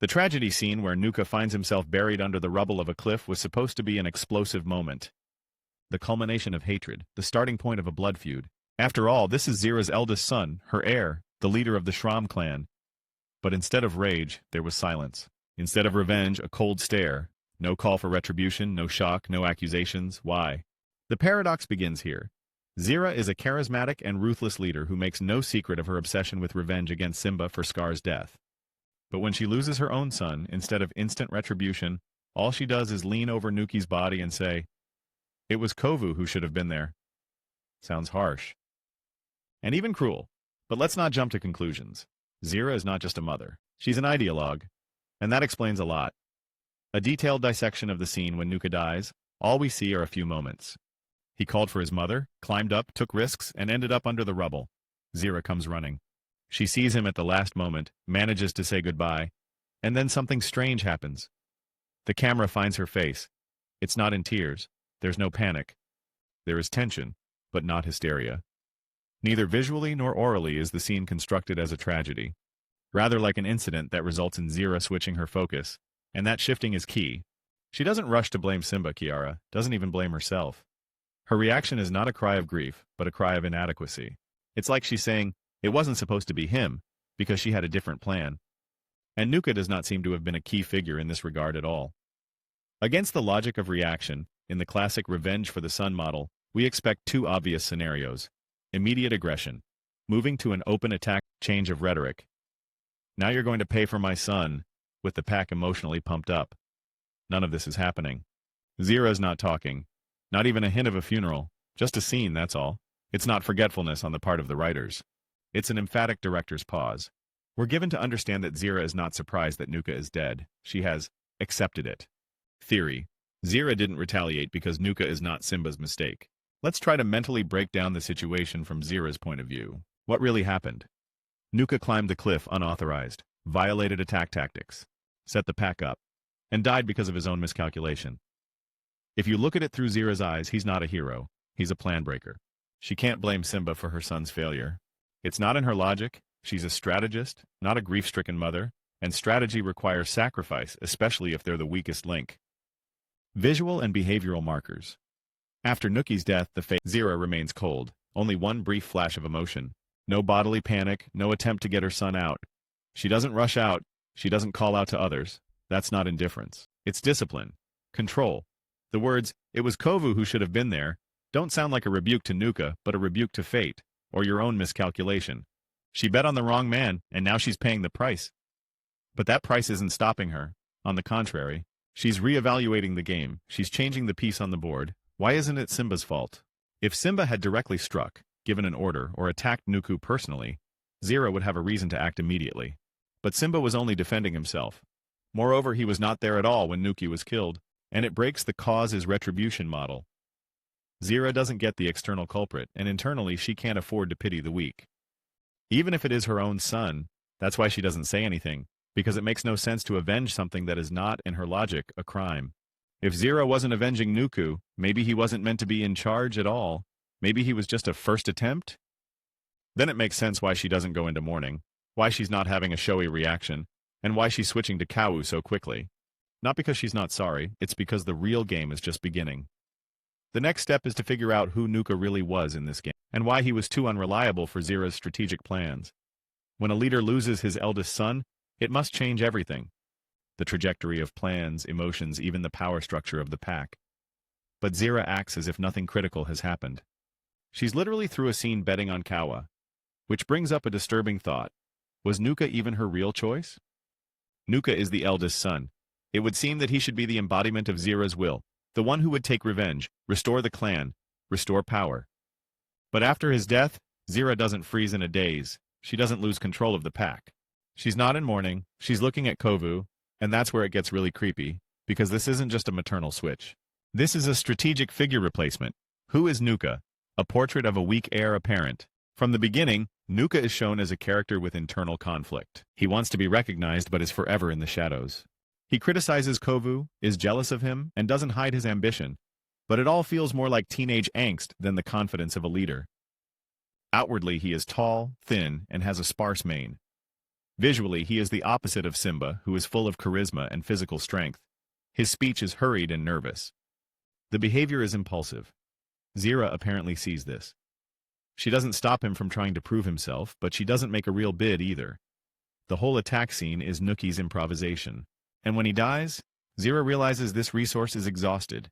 The tragedy scene where Nuka finds himself buried under the rubble of a cliff was supposed to be an explosive moment. The culmination of hatred, the starting point of a blood feud. After all, this is Zira's eldest son, her heir, the leader of the Shram clan. But instead of rage, there was silence. Instead of revenge, a cold stare. No call for retribution, no shock, no accusations. Why? The paradox begins here. Zira is a charismatic and ruthless leader who makes no secret of her obsession with revenge against Simba for Scar's death. But when she loses her own son, instead of instant retribution, all she does is lean over Nuki's body and say, "It was Kovu who should have been there." Sounds harsh. And even cruel. But let's not jump to conclusions. Zira is not just a mother. She's an ideologue. And that explains a lot. A detailed dissection of the scene when Nuka dies, all we see are a few moments. He called for his mother, climbed up, took risks, and ended up under the rubble. Zira comes running. She sees him at the last moment, manages to say goodbye, and then something strange happens. The camera finds her face. It's not in tears. There's no panic. There is tension, but not hysteria. Neither visually nor orally is the scene constructed as a tragedy. Rather like an incident that results in Zira switching her focus, and that shifting is key. She doesn't rush to blame Simba, Kiara, doesn't even blame herself. Her reaction is not a cry of grief, but a cry of inadequacy. It's like she's saying, it wasn't supposed to be him, because she had a different plan. And Nuka does not seem to have been a key figure in this regard at all. Against the logic of reaction, in the classic revenge for the son model, we expect two obvious scenarios. Immediate aggression. Moving to an open attack, change of rhetoric. Now you're going to pay for my son, with the pack emotionally pumped up. None of this is happening. Zira's not talking. Not even a hint of a funeral. Just a scene, that's all. It's not forgetfulness on the part of the writers. It's an emphatic director's pause. We're given to understand that Zira is not surprised that Nuka is dead. She has accepted it. Theory. Zira didn't retaliate because Nuka is not Simba's mistake. Let's try to mentally break down the situation from Zira's point of view. What really happened? Nuka climbed the cliff unauthorized, violated attack tactics, set the pack up, and died because of his own miscalculation. If you look at it through Zira's eyes, he's not a hero. He's a plan breaker. She can't blame Simba for her son's failure. It's not in her logic. She's a strategist, not a grief-stricken mother, and strategy requires sacrifice, especially if they're the weakest link. Visual and behavioral markers. After Nuki's death, the face Zira remains cold. Only one brief flash of emotion. No bodily panic, no attempt to get her son out. She doesn't rush out. She doesn't call out to others. That's not indifference. It's discipline. Control. The words, "It was Kovu who should have been there," don't sound like a rebuke to Nuka, but a rebuke to fate, or your own miscalculation. She bet on the wrong man, and now she's paying the price. But that price isn't stopping her. On the contrary, she's reevaluating the game. She's changing the piece on the board. Why isn't it Simba's fault? If Simba had directly struck, given an order, or attacked Nuku personally, Zira would have a reason to act immediately. But Simba was only defending himself. Moreover, he was not there at all when Nuki was killed, and it breaks the cause is retribution model. Zira doesn't get the external culprit, and internally she can't afford to pity the weak. Even if it is her own son, that's why she doesn't say anything, because it makes no sense to avenge something that is not, in her logic, a crime. If Zira wasn't avenging Nuku, maybe he wasn't meant to be in charge at all. Maybe he was just a first attempt? Then it makes sense why she doesn't go into mourning, why she's not having a showy reaction, and why she's switching to Kovu so quickly. Not because she's not sorry, it's because the real game is just beginning. The next step is to figure out who Nuka really was in this game, and why he was too unreliable for Zira's strategic plans. When a leader loses his eldest son, it must change everything. The trajectory of plans, emotions, even the power structure of the pack. But Zira acts as if nothing critical has happened. She's literally through a scene betting on Kawa. Which brings up a disturbing thought. Was Nuka even her real choice? Nuka is the eldest son. It would seem that he should be the embodiment of Zira's will, the one who would take revenge, restore the clan, restore power. But after his death, Zira doesn't freeze in a daze. She doesn't lose control of the pack. She's not in mourning, she's looking at Kovu, and that's where it gets really creepy, because this isn't just a maternal switch. This is a strategic figure replacement. Who is Nuka? A portrait of a weak heir apparent. From the beginning, Nuka is shown as a character with internal conflict. He wants to be recognized but is forever in the shadows. He criticizes Kovu, is jealous of him, and doesn't hide his ambition. But it all feels more like teenage angst than the confidence of a leader. Outwardly, he is tall, thin, and has a sparse mane. Visually, he is the opposite of Simba, who is full of charisma and physical strength. His speech is hurried and nervous. The behavior is impulsive. Zira apparently sees this. She doesn't stop him from trying to prove himself, but she doesn't make a real bid either. The whole attack scene is Nuki's improvisation. And when he dies, Zira realizes this resource is exhausted.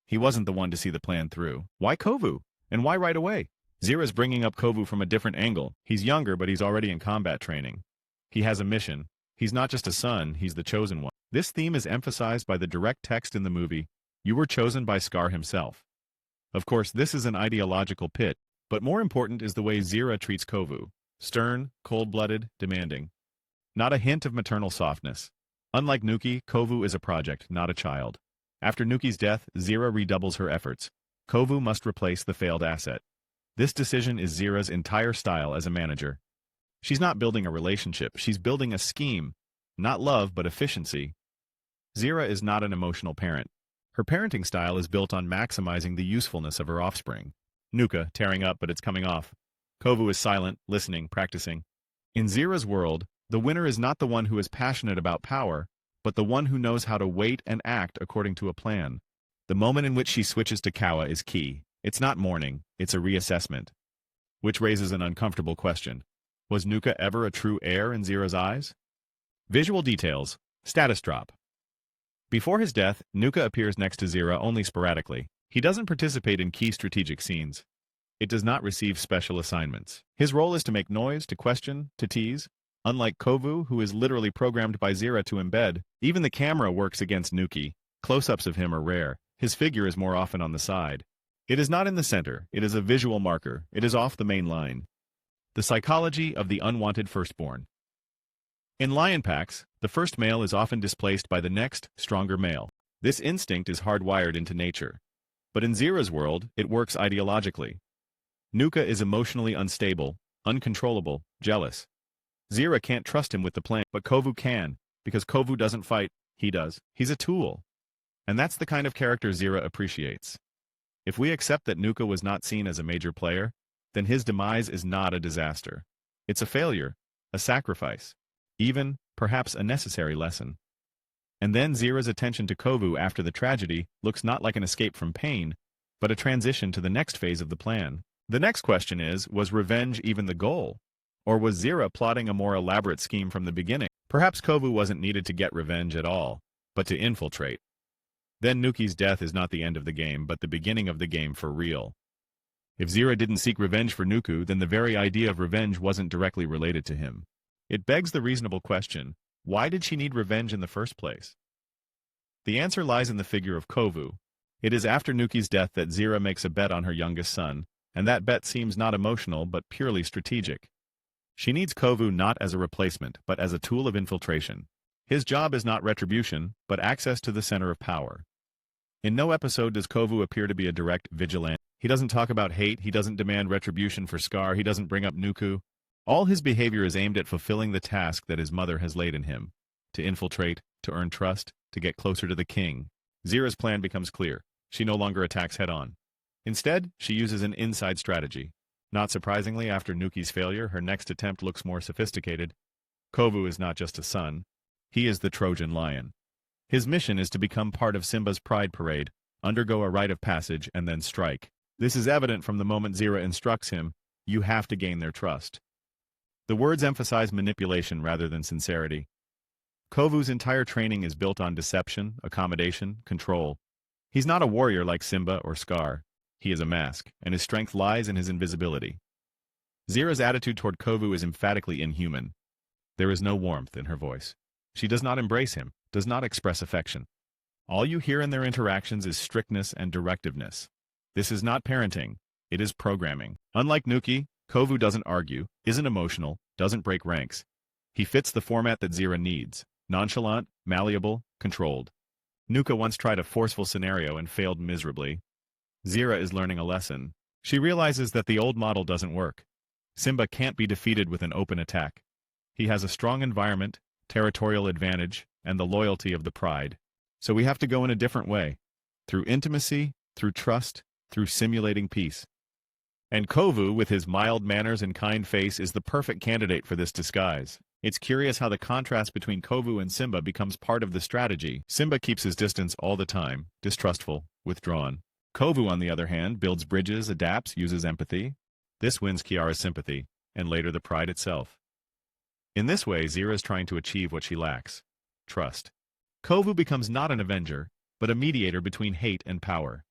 He wasn't the one to see the plan through. Why Kovu? And why right away? Zira's bringing up Kovu from a different angle. He's younger, but he's already in combat training. He has a mission. He's not just a son, he's the chosen one. This theme is emphasized by the direct text in the movie, "You were chosen by Scar himself." Of course, this is an ideological pit, but more important is the way Zira treats Kovu. Stern, cold-blooded, demanding. Not a hint of maternal softness. Unlike Nuki, Kovu is a project, not a child. After Nuki's death, Zira redoubles her efforts. Kovu must replace the failed asset. This decision is Zira's entire style as a manager. She's not building a relationship, she's building a scheme. Not love, but efficiency. Zira is not an emotional parent. Her parenting style is built on maximizing the usefulness of her offspring. Nuka, tearing up, but it's coming off. Kovu is silent, listening, practicing. In Zira's world, the winner is not the one who is passionate about power, but the one who knows how to wait and act according to a plan. The moment in which she switches to Kawa is key. It's not mourning, it's a reassessment. Which raises an uncomfortable question. Was Nuka ever a true heir in Zira's eyes? Visual details. Status drop. Before his death, Nuka appears next to Zira only sporadically. He doesn't participate in key strategic scenes. It does not receive special assignments. His role is to make noise, to question, to tease. Unlike Kovu, who is literally programmed by Zira to embed, even the camera works against Nuki. Close-ups of him are rare. His figure is more often on the side. It is not in the center. It is a visual marker. It is off the main line. The psychology of the unwanted firstborn. In lion packs, the first male is often displaced by the next, stronger male. This instinct is hardwired into nature. But in Zira's world, it works ideologically. Nuka is emotionally unstable, uncontrollable, jealous. Zira can't trust him with the plan, but Kovu can, because Kovu doesn't fight, he does. He's a tool. And that's the kind of character Zira appreciates. If we accept that Nuka was not seen as a major player, then his demise is not a disaster. It's a failure, a sacrifice, even, perhaps, a necessary lesson. And then Zira's attention to Kovu after the tragedy looks not like an escape from pain, but a transition to the next phase of the plan. The next question is, was revenge even the goal? Or was Zira plotting a more elaborate scheme from the beginning? Perhaps Kovu wasn't needed to get revenge at all, but to infiltrate. Then Nuki's death is not the end of the game, but the beginning of the game for real. If Zira didn't seek revenge for Nuku, then the very idea of revenge wasn't directly related to him. It begs the reasonable question, why did she need revenge in the first place? The answer lies in the figure of Kovu. It is after Nuki's death that Zira makes a bet on her youngest son, and that bet seems not emotional but purely strategic. She needs Kovu not as a replacement, but as a tool of infiltration. His job is not retribution, but access to the center of power. In no episode does Kovu appear to be a direct vigilante. He doesn't talk about hate, he doesn't demand retribution for Scar, he doesn't bring up Nuku. All his behavior is aimed at fulfilling the task that his mother has laid in him. To infiltrate, to earn trust, to get closer to the king. Zira's plan becomes clear. She no longer attacks head-on. Instead, she uses an inside strategy. Not surprisingly, after Nuki's failure, her next attempt looks more sophisticated. Kovu is not just a son. He is the Trojan lion. His mission is to become part of Simba's pride parade, undergo a rite of passage, and then strike. This is evident from the moment Zira instructs him, you have to gain their trust. The words emphasize manipulation rather than sincerity. Kovu's entire training is built on deception, accommodation, control. He's not a warrior like Simba or Scar. He is a mask, and his strength lies in his invisibility. Zira's attitude toward Kovu is emphatically inhuman. There is no warmth in her voice. She does not embrace him, does not express affection. All you hear in their interactions is strictness and directiveness. This is not parenting, it is programming. Unlike Nuki, Kovu doesn't argue, isn't emotional, doesn't break ranks. He fits the format that Zira needs, nonchalant, malleable, controlled. Nuka once tried a forceful scenario and failed miserably. Zira is learning a lesson. She realizes that the old model doesn't work. Simba can't be defeated with an open attack. He has a strong environment, territorial advantage, and the loyalty of the pride. So we have to go in a different way. Through intimacy, through trust, through simulating peace. And Kovu, with his mild manners and kind face, is the perfect candidate for this disguise. It's curious how the contrast between Kovu and Simba becomes part of the strategy. Simba keeps his distance all the time, distrustful, withdrawn. Kovu, on the other hand, builds bridges, adapts, uses empathy. This wins Kiara's sympathy, and later the pride itself. In this way, Zira is trying to achieve what she lacks: trust. Kovu becomes not an avenger, but a mediator between hate and power.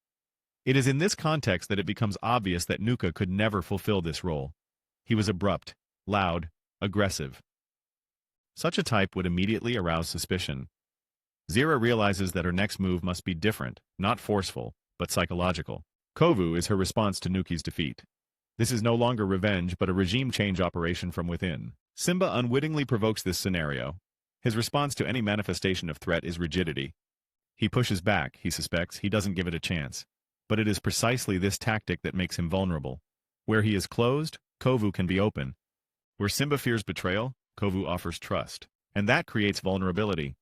It is in this context that it becomes obvious that Nuka could never fulfill this role. He was abrupt, loud, aggressive. Such a type would immediately arouse suspicion. Zira realizes that her next move must be different, not forceful, but psychological. Kovu is her response to Nuki's defeat. This is no longer revenge but a regime change operation from within. Simba unwittingly provokes this scenario. His response to any manifestation of threat is rigidity. He pushes back, he suspects, he doesn't give it a chance. But it is precisely this tactic that makes him vulnerable. Where he is closed, Kovu can be open. Where Simba fears betrayal, Kovu offers trust. And that creates vulnerability.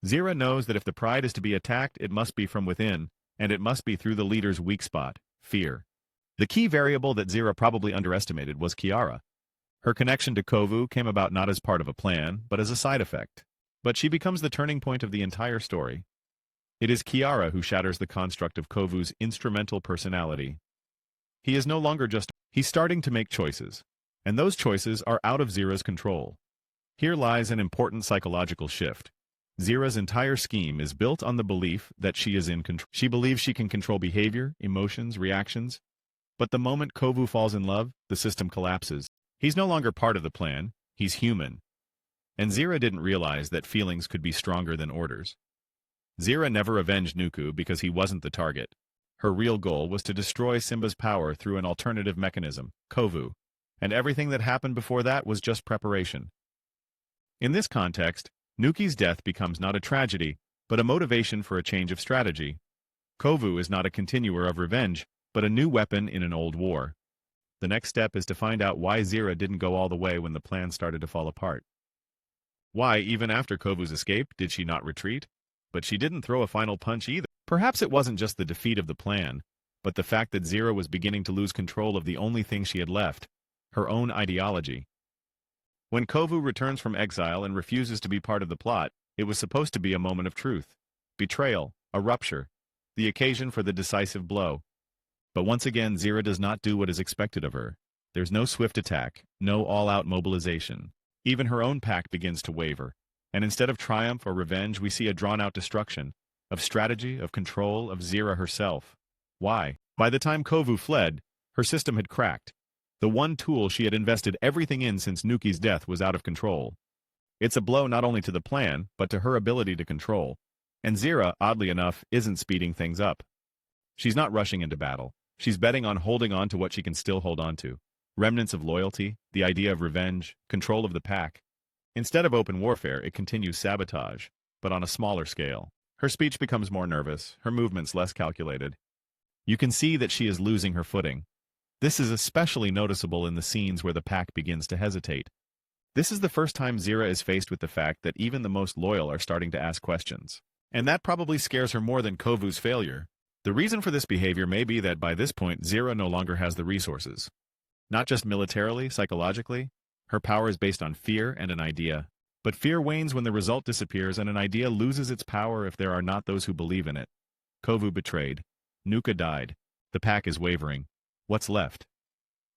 Zira knows that if the pride is to be attacked, it must be from within, and it must be through the leader's weak spot, fear. The key variable that Zira probably underestimated was Kiara. Her connection to Kovu came about not as part of a plan, but as a side effect. But she becomes the turning point of the entire story. It is Kiara who shatters the construct of Kovu's instrumental personality. He is no longer just... He's starting to make choices. And those choices are out of Zira's control. Here lies an important psychological shift. Zira's entire scheme is built on the belief that she is in control. She believes she can control behavior, emotions, reactions. But the moment Kovu falls in love, the system collapses. He's no longer part of the plan, he's human. And Zira didn't realize that feelings could be stronger than orders. Zira never avenged Nuku because he wasn't the target. Her real goal was to destroy Simba's power through an alternative mechanism, Kovu. And everything that happened before that was just preparation. In this context, Nuki's death becomes not a tragedy, but a motivation for a change of strategy. Kovu is not a continuer of revenge, but a new weapon in an old war. The next step is to find out why Zira didn't go all the way when the plan started to fall apart. Why, even after Kovu's escape, did she not retreat? But she didn't throw a final punch either. Perhaps it wasn't just the defeat of the plan, but the fact that Zira was beginning to lose control of the only thing she had left, her own ideology. When Kovu returns from exile and refuses to be part of the plot, it was supposed to be a moment of truth. Betrayal, a rupture, the occasion for the decisive blow. But once again, Zira does not do what is expected of her. There's no swift attack, no all-out mobilization. Even her own pack begins to waver. And instead of triumph or revenge, we see a drawn-out destruction, of strategy, of control, of Zira herself. Why? By the time Kovu fled, her system had cracked. The one tool she had invested everything in since Nuki's death was out of control. It's a blow not only to the plan, but to her ability to control. And Zira, oddly enough, isn't speeding things up. She's not rushing into battle. She's betting on holding on to what she can still hold on to. Remnants of loyalty, the idea of revenge, control of the pack. Instead of open warfare, it continues sabotage, but on a smaller scale. Her speech becomes more nervous, her movements less calculated. You can see that she is losing her footing. This is especially noticeable in the scenes where the pack begins to hesitate. This is the first time Zira is faced with the fact that even the most loyal are starting to ask questions. And that probably scares her more than Kovu's failure. The reason for this behavior may be that by this point, Zira no longer has the resources. Not just militarily, psychologically. Her power is based on fear and an idea. But fear wanes when the result disappears and an idea loses its power if there are not those who believe in it. Kovu betrayed. Nuka died. The pack is wavering. What's left?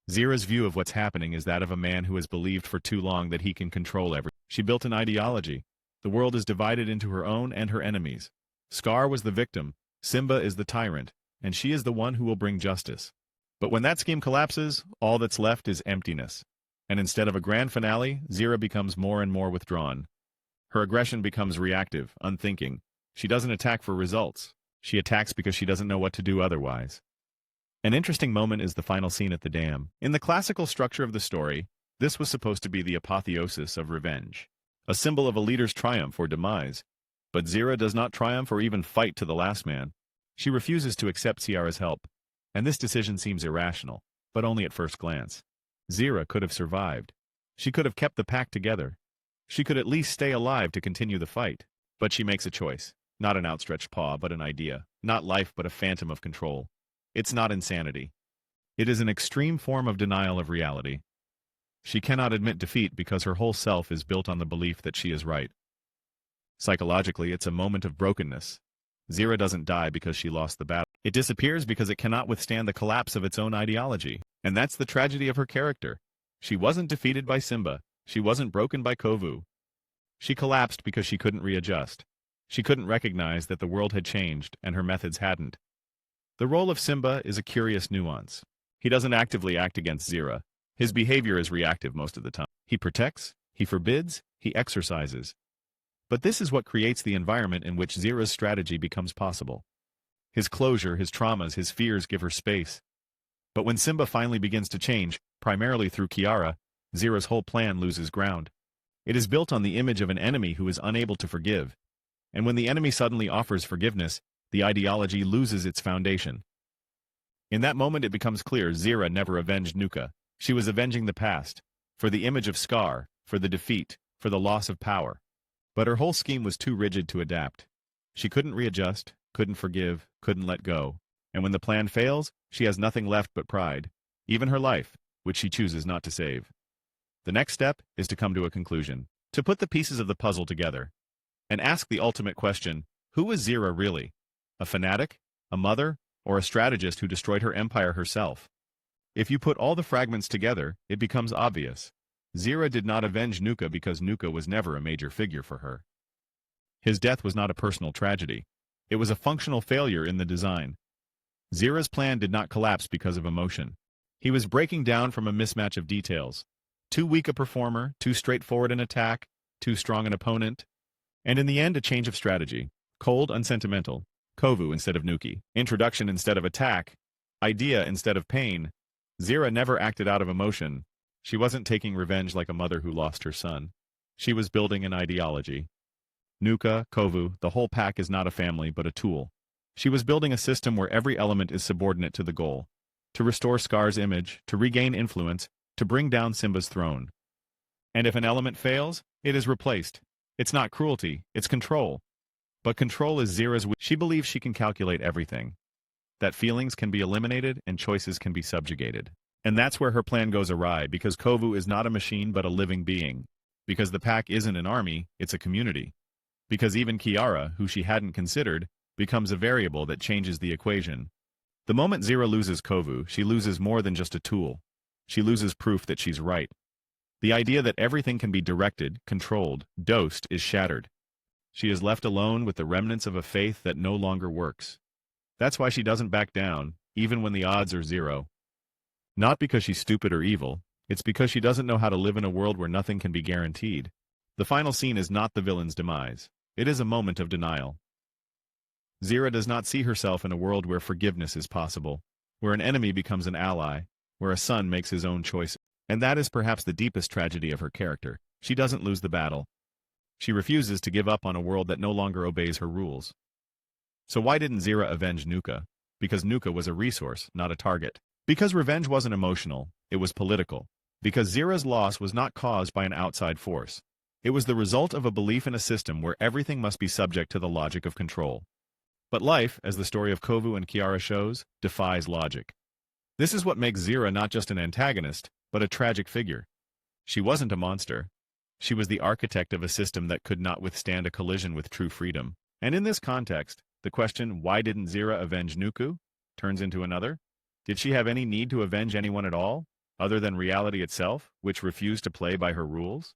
Zira's view of what's happening is that of a man who has believed for too long that he can control everything. She built an ideology. The world is divided into her own and her enemies. Scar was the victim, Simba is the tyrant, and she is the one who will bring justice. But when that scheme collapses, all that's left is emptiness. And instead of a grand finale, Zira becomes more and more withdrawn. Her aggression becomes reactive, unthinking. She doesn't attack for results. She attacks because she doesn't know what to do otherwise. An interesting moment is the final scene at the dam. In the classical structure of the story, this was supposed to be the apotheosis of revenge, a symbol of a leader's triumph or demise. But Zira does not triumph or even fight to the last man. She refuses to accept Ciara's help, and this decision seems irrational, but only at first glance. Zira could have survived. She could have kept the pack together. She could at least stay alive to continue the fight. But she makes a choice, not an outstretched paw, but an idea, not life but a phantom of control. It's not insanity. It is an extreme form of denial of reality. She cannot admit defeat because her whole self is built on the belief that she is right. Psychologically, it's a moment of brokenness. Zira doesn't die because she lost the battle. It disappears because it cannot withstand the collapse of its own ideology. And that's the tragedy of her character. She wasn't defeated by Simba. She wasn't broken by Kovu. She collapsed because she couldn't readjust. She couldn't recognize that the world had changed and her methods hadn't. The role of Simba is a curious nuance. He doesn't actively act against Zira. His behavior is reactive most of the time. He protects, he forbids, he exercises. But this is what creates the environment in which Zira's strategy becomes possible. His closure, his traumas, his fears give her space. But when Simba finally begins to change, primarily through Kiara, Zira's whole plan loses ground. It is built on the image of an enemy who is unable to forgive. And when the enemy suddenly offers forgiveness, the ideology loses its foundation. In that moment it becomes clear Zira never avenged Nuka. She was avenging the past, for the image of Scar, for the defeat, for the loss of power. But her whole scheme was too rigid to adapt. She couldn't readjust, couldn't forgive, couldn't let go. And when the plan fails, she has nothing left but pride, even her life, which she chooses not to save. The next step is to come to a conclusion, to put the pieces of the puzzle together, and ask the ultimate question, who was Zira really? A fanatic? A mother? Or a strategist who destroyed her empire herself? If you put all the fragments together, it becomes obvious. Zira did not avenge Nuka because Nuka was never a major figure for her. His death was not a personal tragedy. It was a functional failure in the design. Zira's plan did not collapse because of emotion. He was breaking down from a mismatch of details. Too weak a performer, too straightforward an attack, too strong an opponent. And in the end, a change of strategy. Cold, unsentimental. Kovu instead of Nuki. Introduction instead of attack. Idea instead of pain. Zira never acted out of emotion. She wasn't taking revenge like a mother who lost her son. She was building an ideology. Nuka, Kovu, the whole pack is not a family but a tool. She was building a system where every element is subordinate to the goal. To restore Scar's image, to regain influence, to bring down Simba's throne. And if an element fails, it is replaced. It's not cruelty, it's control. But control is Zira's. She believes she can calculate everything. That feelings can be eliminated and choices can be subjugated. And that's where her plan goes awry, because Kovu is not a machine but a living being. Because the pack isn't an army, it's a community. Because even Kiara, who she hadn't considered, becomes a variable that changes the equation. The moment Zira loses Kovu, she loses more than just a tool. She loses proof that she's right. The idea that everything can be directed, controlled, dosed is shattered. She is left alone with the remnants of a faith that no longer works. That's why she doesn't back down, even when the odds are zero. Not because she's stupid or evil, it's because she doesn't know how to live in a world where nothing can be guaranteed. The final scene is not the villain's demise. It is a moment of denial. Zira does not see herself in a world where forgiveness is possible, where an enemy becomes an ally, where a son makes his own choice. And that is perhaps the deepest tragedy of her character. She doesn't lose the battle. She refuses to give up on a world that no longer obeys her rules. So why didn't Zira avenge Nuka? Because Nuka was a resource, not a target. Because revenge wasn't emotional, it was political. Because Zira's loss was not caused by an outside force. It was the result of a belief in a system where everything must be subject to the logic of control. But life, as the story of Kovu and Kiara shows, defies logic. This is what makes Zira not just an antagonist, but a tragic figure. She wasn't a monster. She was the architect of a system that could not withstand a collision with true freedom. And in this context, the question, why didn't Zira avenge Nuku, turns into another. Did she have any need to avenge anyone at all, other than reality itself, which refused to play by her rules?